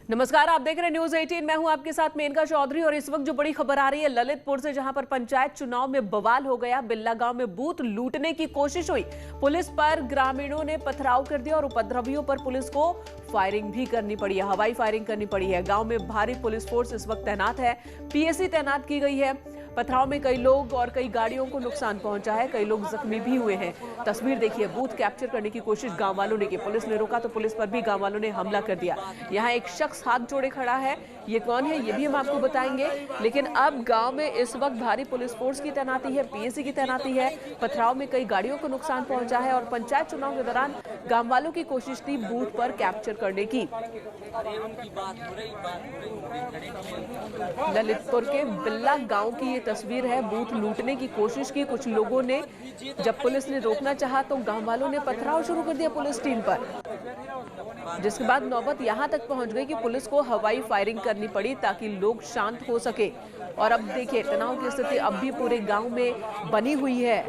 नमस्कार, आप देख रहे हैं न्यूज 18। मैं हूं आपके साथ मेनका चौधरी और इस वक्त जो बड़ी खबर आ रही है ललितपुर से, जहां पर पंचायत चुनाव में बवाल हो गया। बिल्ला गांव में बूथ लूटने की कोशिश हुई, पुलिस पर ग्रामीणों ने पथराव कर दिया और उपद्रवियों पर पुलिस को फायरिंग भी करनी पड़ी है, हवाई फायरिंग करनी पड़ी है। गांव में भारी पुलिस फोर्स इस वक्त तैनात है, पीएसी तैनात की गई है। पथराव में कई लोग और कई गाड़ियों को नुकसान पहुंचा है, कई लोग जख्मी भी हुए हैं। तस्वीर देखिए, बूथ कैप्चर करने की कोशिश गांव वालों ने की, पुलिस ने रोका तो पुलिस पर भी गांव वालों ने हमला कर दिया। यहाँ एक शख्स हाथ जोड़े खड़ा है, ये कौन है ये भी हम आपको बताएंगे। लेकिन अब गांव में इस वक्त भारी पुलिस फोर्स की तैनाती है, पीएसी की तैनाती है। पथराव में कई गाड़ियों को नुकसान पहुंचा है और पंचायत चुनाव के दौरान गांव वालों की कोशिश थी बूथ पर कैप्चर करने की। ललितपुर के बिल्ला गांव की ये तस्वीर है, बूथ लूटने की कोशिश की कुछ लोगों ने। जब पुलिस ने रोकना चाहा तो गांव वालों ने पथराव शुरू कर दिया पुलिस टीम पर, जिसके बाद नौबत यहां तक पहुंच गई कि पुलिस को हवाई फायरिंग करनी पड़ी ताकि लोग शांत हो सके। और अब देखिए, तनाव की स्थिति अब भी पूरे गांव में बनी हुई है।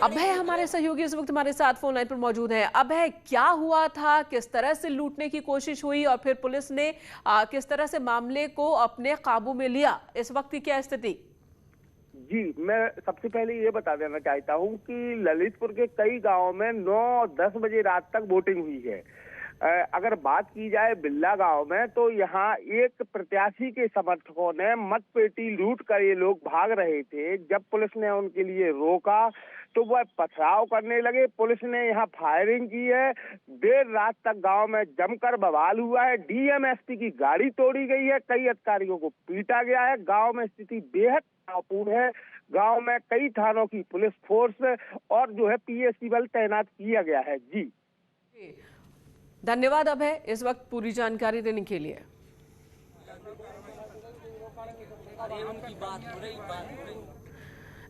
अभय हमारे सहयोगी इस वक्त हमारे साथ फोन लाइन पर मौजूद हैं। अभय, क्या हुआ था, किस तरह से लूटने की कोशिश हुई और फिर पुलिस ने किस तरह से मामले को अपने काबू में लिया, इस वक्त की क्या स्थिति? जी, मैं सबसे पहले ये बता देना चाहता हूँ कि ललितपुर के कई गांवों में 9-10 बजे रात तक वोटिंग हुई है। अगर बात की जाए बिल्ला गांव में, तो यहाँ एक प्रत्याशी के समर्थकों ने मतपेटी लूट कर ये लोग भाग रहे थे। जब पुलिस ने उनके लिए रोका तो वह पथराव करने लगे। पुलिस ने यहाँ फायरिंग की है। देर रात तक गांव में जमकर बवाल हुआ है। डीएम-एसपी की गाड़ी तोड़ी गई है, कई अधिकारियों को पीटा गया है। गांव में स्थिति बेहद तनावपूर्ण है। गांव में कई थानों की पुलिस फोर्स और जो है पीएसी बल तैनात किया गया है। जी, धन्यवाद अभय इस वक्त पूरी जानकारी देने के लिए।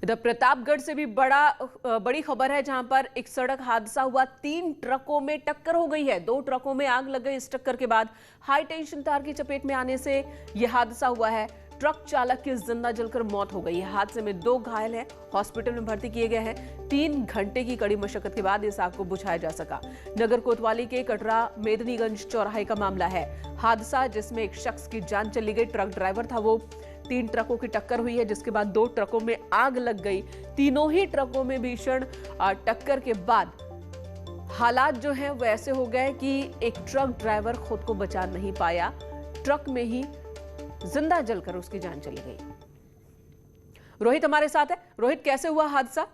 इधर प्रतापगढ़ से भी बड़ी खबर है, जहां पर एक सड़क हादसा हुआ। 3 ट्रकों में टक्कर हो गई है, 2 ट्रकों में आग लग गई। इस टक्कर के बाद हाई टेंशन तार की चपेट में आने से यह हादसा हुआ है। ट्रक चालक की जिंदा जलकर मौत हो गई है। हादसे में 2 घायल हैं, हॉस्पिटल में भर्ती किए गए हैं। 3 घंटे की कड़ी मशक्कत के बाद इस आग को बुझाया जा सका। नगर कोतवाली के कटरा मेदनीगंज चौराहे का मामला है। हादसा जिसमें एक शख्स की जान चली गई, ट्रक ड्राइवर था वो। 3 ट्रकों की टक्कर हुई है, जिसके बाद 2 ट्रकों में आग लग गई। तीनों ही ट्रकों में भीषण टक्कर के बाद हालात जो हैं वो ऐसे हो गए कि एक ट्रक ड्राइवर खुद को बचा नहीं पाया, ट्रक में ही जिंदा जलकर उसकी जान चली गई। रोहित हमारे साथ है। रोहित, कैसे हुआ हादसा?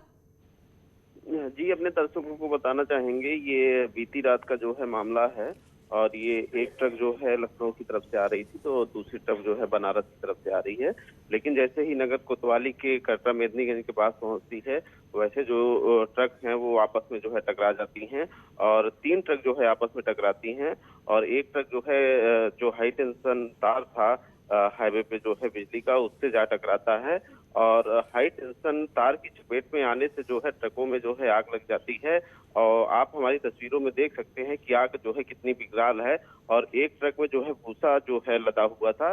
जी, अपने दर्शकों को बताना चाहेंगे, ये बीती रात का जो है मामला है और ये एक ट्रक जो है लखनऊ की तरफ से आ रही थी तो दूसरी ट्रक जो है बनारस की तरफ से आ रही है। लेकिन जैसे ही नगर कोतवाली के कटरा मेदनीगंज के पास पहुंचती है, वैसे जो ट्रक हैं वो आपस में जो है टकरा जाती हैं और 3 ट्रक जो है आपस में टकराती हैं। और एक ट्रक जो है जो हाई टेंशन तार था हाईवे पे जो है बिजली का, उससे जा टकराता है और हाई टेंशन तार की चपेट में आने से जो है ट्रकों में जो है आग लग जाती है। और आप हमारी तस्वीरों में देख सकते हैं कि आग जो है कितनी विकराल है। और एक ट्रक में जो है भूसा जो है लदा हुआ था।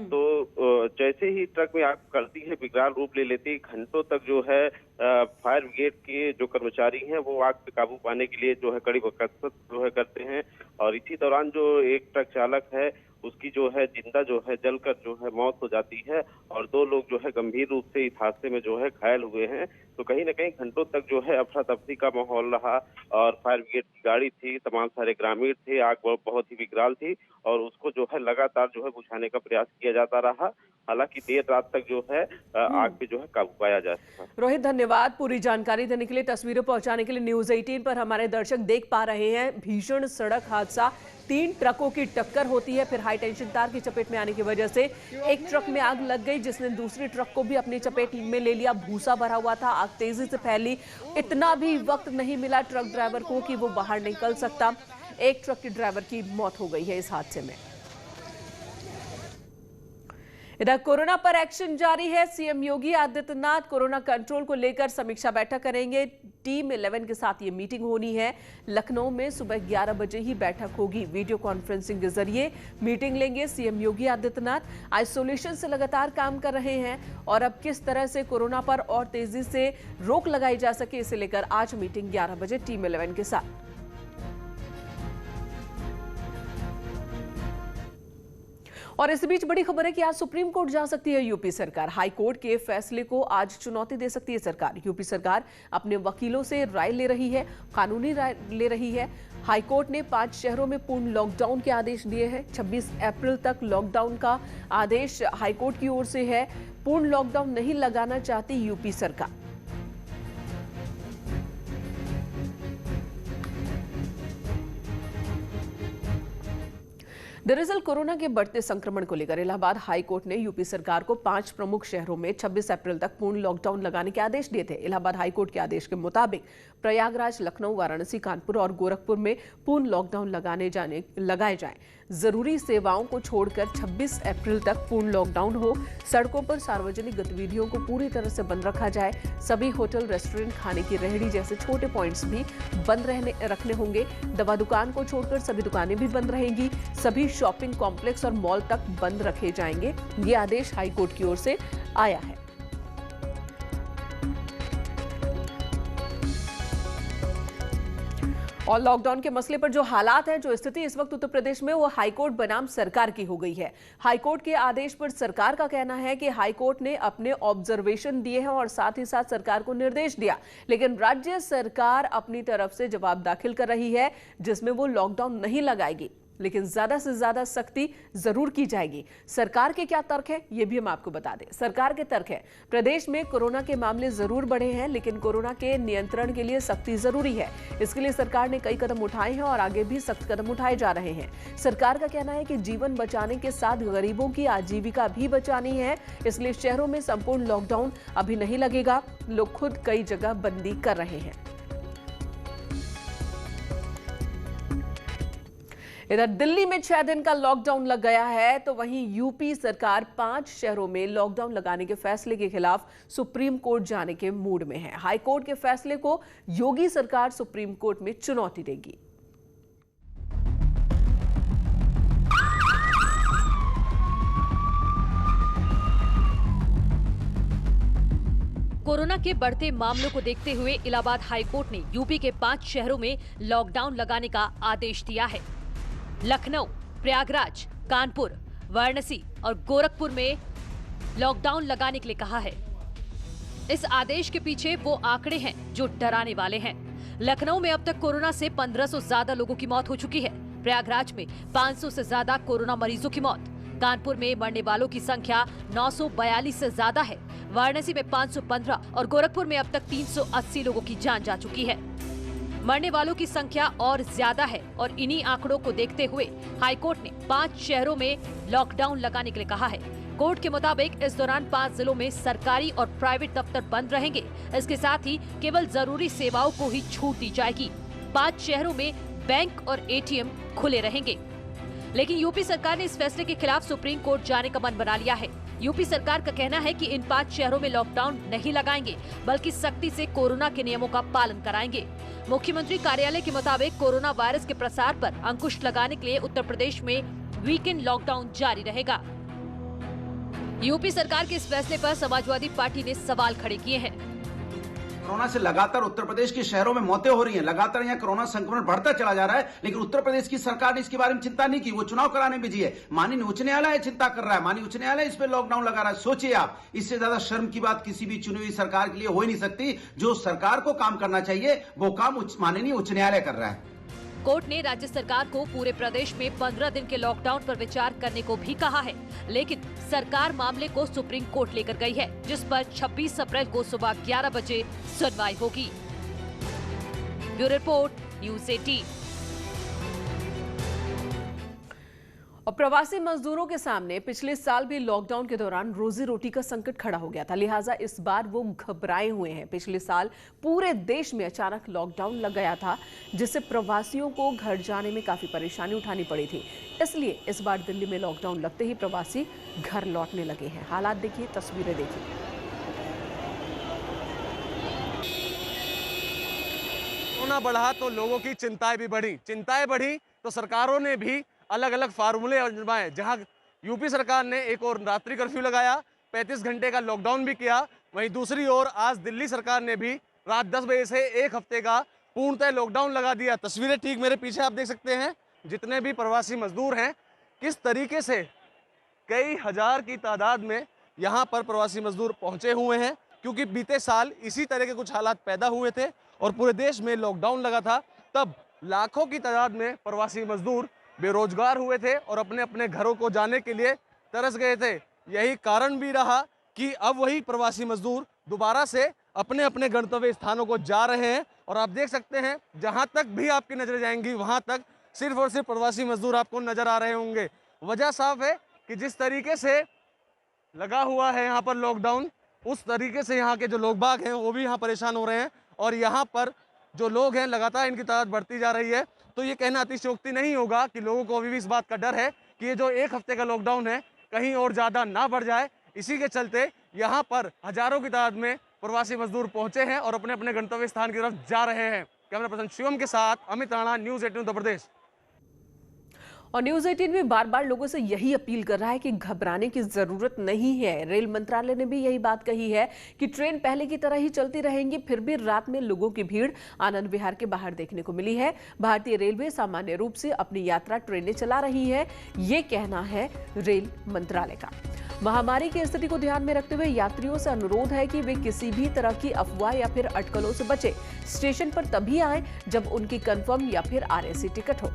तो जैसे ही ट्रक में आग करती है, विकराल रूप ले लेती है। घंटों तक जो है फायर ब्रिगेड के जो कर्मचारी हैं वो आग पे काबू पाने के लिए जो है कड़ी कसरत जो है करते हैं। और इसी दौरान जो एक ट्रक चालक है उसकी जो है जिंदा जो है जलकर जो है मौत हो जाती है और 2 लोग जो है गंभीर रूप से इस हादसे में जो है घायल हुए हैं। तो कहीं न कहीं घंटों तक जो है अफरा तफरी का माहौल रहा और फायर ब्रिगेड की गाड़ी थी, तमाम सारे ग्रामीण थे। आग बहुत ही विकराल थी और उसको जो है लगातार जो है बुझाने का प्रयास किया जाता रहा। हालांकि देर रात तक जो है आग पे जो है काबू पाया जा सका। रोहित, धन्यवाद पूरी जानकारी देने के लिए, तस्वीरें पहुंचाने के लिए। न्यूज 18 पर हमारे दर्शक देख पा रहे हैं भीषण सड़क हादसा। 3 ट्रकों की टक्कर होती है, फिर हाई टेंशन तार की चपेट में आने की वजह से एक ट्रक में आग लग गई, जिसने दूसरी ट्रक को भी अपनी चपेट में ले लिया। भूसा भरा हुआ था, आग तेजी से फैली। इतना भी वक्त नहीं मिला ट्रक ड्राइवर को कि वो बाहर निकल सकता। एक ट्रक के ड्राइवर की मौत हो गई है इस हादसे में। इधर कोरोना पर एक्शन जारी है। CM Yogi Adityanath corona control को लेकर समीक्षा बैठक करेंगे। टीम 11 के साथ ये मीटिंग होनी है। लखनऊ में सुबह 11 बजे ही बैठक होगी। वीडियो कॉन्फ्रेंसिंग के जरिए मीटिंग लेंगे सीएम योगी आदित्यनाथ। आइसोलेशन से लगातार काम कर रहे हैं और अब किस तरह से कोरोना पर और तेजी से रोक लगाई जा सके, इसे लेकर आज मीटिंग 11 बजे टीम 11 के साथ। और इस बीच बड़ी खबर है कि आज सुप्रीम कोर्ट जा सकती है यूपी सरकार। हाई कोर्ट के फैसले को आज चुनौती दे सकती है सरकार। यूपी सरकार अपने वकीलों से राय ले रही है, कानूनी राय ले रही है। हाई कोर्ट ने 5 शहरों में पूर्ण लॉकडाउन के आदेश दिए हैं। 26 अप्रैल तक लॉकडाउन का आदेश हाई कोर्ट की ओर से है। पूर्ण लॉकडाउन नहीं लगाना चाहती यूपी सरकार। दरअसल कोरोना के बढ़ते संक्रमण को लेकर इलाहाबाद हाई कोर्ट ने यूपी सरकार को 5 प्रमुख शहरों में 26 अप्रैल तक पूर्ण लॉकडाउन लगाने के आदेश दिए थे। इलाहाबाद हाई कोर्ट के आदेश के मुताबिक प्रयागराज, लखनऊ, वाराणसी, कानपुर और गोरखपुर में पूर्ण लॉकडाउन लगाए जाएं। जरूरी सेवाओं को छोड़कर 26 अप्रैल तक पूर्ण लॉकडाउन हो। सड़कों पर सार्वजनिक गतिविधियों को पूरी तरह से बंद रखा जाए। सभी होटल, रेस्टोरेंट, खाने की रेहड़ी जैसे छोटे पॉइंट्स भी बंद रखने होंगे। दवा दुकान को छोड़कर सभी दुकानें भी बंद रहेंगी। सभी शॉपिंग कॉम्प्लेक्स और मॉल तक बंद रखे जाएंगे। ये आदेश हाई कोर्ट की ओर से आया है। और लॉकडाउन के मसले पर जो हालात हैं, जो स्थिति इस वक्त उत्तर प्रदेश में, वो हाईकोर्ट बनाम सरकार की हो गई है। हाईकोर्ट के आदेश पर सरकार का कहना है कि हाईकोर्ट ने अपने ऑब्जर्वेशन दिए हैं और साथ ही साथ सरकार को निर्देश दिया, लेकिन राज्य सरकार अपनी तरफ से जवाब दाखिल कर रही है जिसमें वो लॉकडाउन नहीं लगाएगी, लेकिन ज्यादा से ज्यादा सख्ती जरूर की जाएगी। सरकार के क्या तर्क है, ये भी हम आपको बता दें। सरकार के तर्क है, प्रदेश में कोरोना के मामले जरूर बढ़े हैं, लेकिन कोरोना के नियंत्रण के लिए सख्ती जरूरी है। इसके लिए सरकार ने कई कदम उठाए हैं और आगे भी सख्त कदम उठाए जा रहे हैं। सरकार का कहना है कि जीवन बचाने के साथ गरीबों की आजीविका भी बचानी है, इसलिए शहरों में संपूर्ण लॉकडाउन अभी नहीं लगेगा। लोग खुद कई जगह बंदी कर रहे हैं। इधर दिल्ली में 6 दिन का लॉकडाउन लग गया है, तो वहीं यूपी सरकार 5 शहरों में लॉकडाउन लगाने के फैसले के खिलाफ सुप्रीम कोर्ट जाने के मूड में है। हाई कोर्ट के फैसले को योगी सरकार सुप्रीम कोर्ट में चुनौती देगी। कोरोना के बढ़ते मामलों को देखते हुए इलाहाबाद हाई कोर्ट ने यूपी के 5 शहरों में लॉकडाउन लगाने का आदेश दिया है। लखनऊ, प्रयागराज, कानपुर, वाराणसी और गोरखपुर में लॉकडाउन लगाने के लिए कहा है। इस आदेश के पीछे वो आंकड़े हैं जो डराने वाले हैं। लखनऊ में अब तक कोरोना से 1500 ज्यादा लोगों की मौत हो चुकी है। प्रयागराज में 500 से ज्यादा कोरोना मरीजों की मौत। कानपुर में मरने वालों की संख्या 942 से ज्यादा है। वाराणसी में 515 और गोरखपुर में अब तक 380 लोगों की जान जा चुकी है। मरने वालों की संख्या और ज्यादा है और इन्हीं आंकड़ों को देखते हुए हाईकोर्ट ने 5 शहरों में लॉकडाउन लगाने के लिए कहा है। कोर्ट के मुताबिक इस दौरान 5 जिलों में सरकारी और प्राइवेट दफ्तर बंद रहेंगे। इसके साथ ही केवल जरूरी सेवाओं को ही छूट दी जाएगी। 5 शहरों में बैंक और एटीएम खुले रहेंगे। लेकिन यूपी सरकार ने इस फैसले के खिलाफ सुप्रीम कोर्ट जाने का मन बना लिया है। यूपी सरकार का कहना है कि इन 5 शहरों में लॉकडाउन नहीं लगाएंगे, बल्कि सख्ती से कोरोना के नियमों का पालन कराएंगे। मुख्यमंत्री कार्यालय के मुताबिक कोरोना वायरस के प्रसार पर अंकुश लगाने के लिए उत्तर प्रदेश में वीकेंड लॉकडाउन जारी रहेगा। यूपी सरकार के इस फैसले पर समाजवादी पार्टी ने सवाल खड़े किए हैं। कोरोना से लगातार उत्तर प्रदेश के शहरों में मौतें हो रही हैं, लगातार यहाँ कोरोना संक्रमण बढ़ता चला जा रहा है, लेकिन उत्तर प्रदेश की सरकार ने इसके बारे में चिंता नहीं की। वो चुनाव कराने में बिजी है। माननीय उच्च न्यायालय चिंता कर रहा है, माननीय उच्च न्यायालय इस पे लॉकडाउन लगा रहा है। सोचिए आप, इससे ज्यादा शर्म की बात किसी भी चुनी हुई सरकार के लिए हो ही नहीं सकती। जो सरकार को काम करना चाहिए वो काम माननीय उच्च न्यायालय कर रहा है। कोर्ट ने राज्य सरकार को पूरे प्रदेश में 15 दिन के लॉकडाउन पर विचार करने को भी कहा है, लेकिन सरकार मामले को सुप्रीम कोर्ट लेकर गई है, जिस पर 26 अप्रैल को सुबह 11 बजे सुनवाई होगी। Bureau report, news 18। और प्रवासी मजदूरों के सामने पिछले साल भी लॉकडाउन के दौरान रोजी रोटी का संकट खड़ा हो गया था, लिहाजा इस बार वो घबराए हुए हैं। पिछले साल पूरे देश में अचानक लॉकडाउन लग गया था, जिससे प्रवासियों को घर जाने में काफी परेशानी उठानी पड़ी थी। इसलिए इस बार दिल्ली में लॉकडाउन लगते ही प्रवासी घर लौटने लगे हैं। हालात देखिए, तस्वीरें देखिए। कोरोना बढ़ा तो लोगों की चिंताएं भी बढ़ी। चिंताएं बढ़ी तो सरकारों ने भी अलग अलग फार्मूले आजमाए। जहां यूपी सरकार ने एक और रात्रि कर्फ्यू लगाया, 35 घंटे का लॉकडाउन भी किया, वहीं दूसरी ओर आज दिल्ली सरकार ने भी रात 10 बजे से 1 हफ्ते का पूर्णतः लॉकडाउन लगा दिया। तस्वीरें ठीक मेरे पीछे आप देख सकते हैं। जितने भी प्रवासी मजदूर हैं, किस तरीके से कई हजार की तादाद में यहाँ पर प्रवासी मजदूर पहुंचे हुए हैं, क्योंकि बीते साल इसी तरह के कुछ हालात पैदा हुए थे और पूरे देश में लॉकडाउन लगा था। तब लाखों की तादाद में प्रवासी मजदूर बेरोजगार हुए थे और अपने अपने घरों को जाने के लिए तरस गए थे। यही कारण भी रहा कि अब वही प्रवासी मजदूर दोबारा से अपने अपने गंतव्य स्थानों को जा रहे हैं। और आप देख सकते हैं, जहां तक भी आपकी नजरें जाएंगी वहां तक सिर्फ और सिर्फ प्रवासी मजदूर आपको नजर आ रहे होंगे। वजह साफ है कि जिस तरीके से लगा हुआ है यहाँ पर लॉकडाउन, उस तरीके से यहाँ के जो लोग बाग हैं वो भी यहाँ परेशान हो रहे हैं और यहाँ पर जो लोग हैं लगातार इनकी तादाद बढ़ती जा रही है। तो ये कहना अतिशयोक्ति नहीं होगा कि लोगों को अभी भी इस बात का डर है कि ये जो 1 हफ्ते का लॉकडाउन है कहीं और ज़्यादा ना बढ़ जाए। इसी के चलते यहाँ पर हजारों की तादाद में प्रवासी मजदूर पहुंचे हैं और अपने अपने गंतव्य स्थान की तरफ जा रहे हैं। कैमरा पर्सन शिवम के साथ अमित राणा, न्यूज़ 18 उत्तर प्रदेश। और न्यूज 18 भी बार बार लोगों से यही अपील कर रहा है कि घबराने की जरूरत नहीं है। रेल मंत्रालय ने भी यही बात कही है कि ट्रेन पहले की तरह ही चलती रहेंगी। फिर भी रात में लोगों की भीड़ आनंद विहार के बाहर देखने को मिली है। भारतीय रेलवे सामान्य रूप से अपनी यात्रा ट्रेनें चला रही है, ये कहना है रेल मंत्रालय का। महामारी की स्थिति को ध्यान में रखते हुए यात्रियों से अनुरोध है कि वे किसी भी तरह की अफवाह या फिर अटकलों से बचें। स्टेशन पर तभी आएं जब उनकी कंफर्म या फिर आरएसी टिकट हो।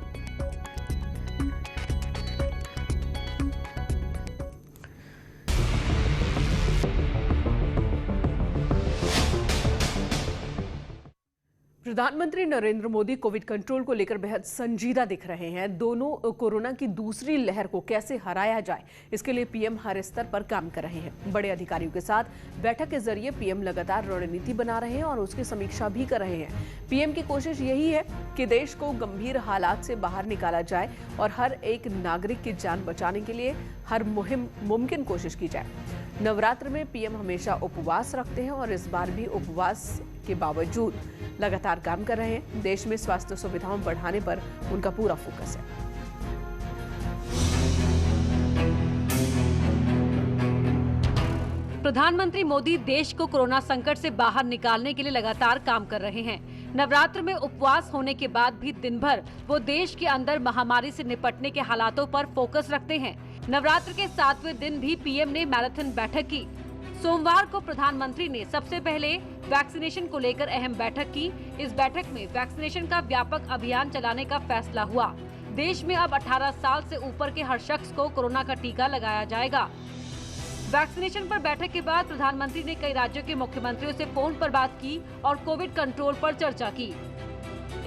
प्रधानमंत्री नरेंद्र मोदी कोविड कंट्रोल को लेकर बेहद संजीदा दिख रहे हैं। दोनों कोरोना की दूसरी लहर को कैसे हराया जाए, इसके लिए पीएम हर स्तर पर काम कर रहे हैं। बड़े अधिकारियों के साथ बैठक के जरिए पीएम लगातार रणनीति बना रहे हैं और उसकी समीक्षा भी कर रहे हैं। पीएम की कोशिश यही है कि देश को गंभीर हालात से बाहर निकाला जाए और हर एक नागरिक की जान बचाने के लिए हर मुमकिन कोशिश की जाए। नवरात्र में पीएम हमेशा उपवास रखते हैं और इस बार भी उपवास के बावजूद लगातार काम कर रहे हैं। देश में स्वास्थ्य सुविधाओं बढ़ाने पर उनका पूरा फोकस है। प्रधानमंत्री मोदी देश को कोरोना संकट से बाहर निकालने के लिए लगातार काम कर रहे हैं। नवरात्र में उपवास होने के बाद भी दिन भर वो देश के अंदर महामारी से निपटने के हालातों पर फोकस रखते हैं। नवरात्र के 7वें दिन भी पीएम ने मैराथन बैठक की। सोमवार को प्रधानमंत्री ने सबसे पहले वैक्सीनेशन को लेकर अहम बैठक की। इस बैठक में वैक्सीनेशन का व्यापक अभियान चलाने का फैसला हुआ। देश में अब 18 साल से ऊपर के हर शख्स को कोरोना का टीका लगाया जाएगा। वैक्सीनेशन पर बैठक के बाद प्रधानमंत्री ने कई राज्यों के मुख्यमंत्रियों से फोन पर बात की और कोविड कंट्रोल पर चर्चा की।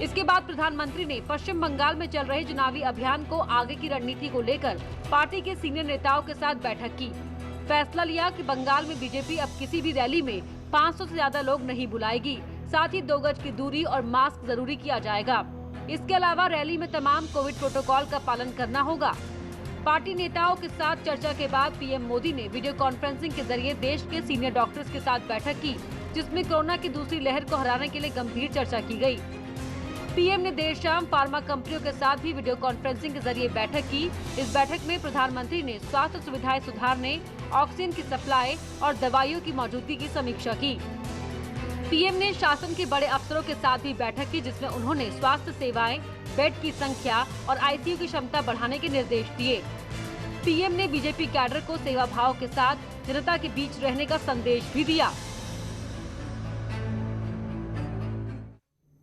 इसके बाद प्रधानमंत्री ने पश्चिम बंगाल में चल रहे चुनावी अभियान को आगे की रणनीति को लेकर पार्टी के सीनियर नेताओं के साथ बैठक की। फैसला लिया कि बंगाल में बीजेपी अब किसी भी रैली में 500 से ज्यादा लोग नहीं बुलाएगी। साथ ही 2 गज की दूरी और मास्क जरूरी किया जाएगा। इसके अलावा रैली में तमाम कोविड प्रोटोकॉल का पालन करना होगा। पार्टी नेताओं के साथ चर्चा के बाद पीएम मोदी ने वीडियो कॉन्फ्रेंसिंग के जरिए देश के सीनियर डॉक्टर्स के साथ बैठक की, जिसमें कोरोना की दूसरी लहर को हराने के लिए गंभीर चर्चा की गई। पीएम ने देर शाम फार्मा कंपनियों के साथ भी वीडियो कॉन्फ्रेंसिंग के जरिए बैठक की। इस बैठक में प्रधानमंत्री ने स्वास्थ्य सुविधाएं सुधारने, ऑक्सीजन की सप्लाई और दवाइयों की मौजूदगी की समीक्षा की। पीएम ने शासन के बड़े अफसरों के साथ भी बैठक की, जिसमें उन्होंने स्वास्थ्य सेवाएं, बेड की संख्या और आईसीयू की क्षमता बढ़ाने के निर्देश दिए। पीएम ने बीजेपी कैडर को सेवा भाव के साथ जनता के बीच रहने का संदेश भी दिया।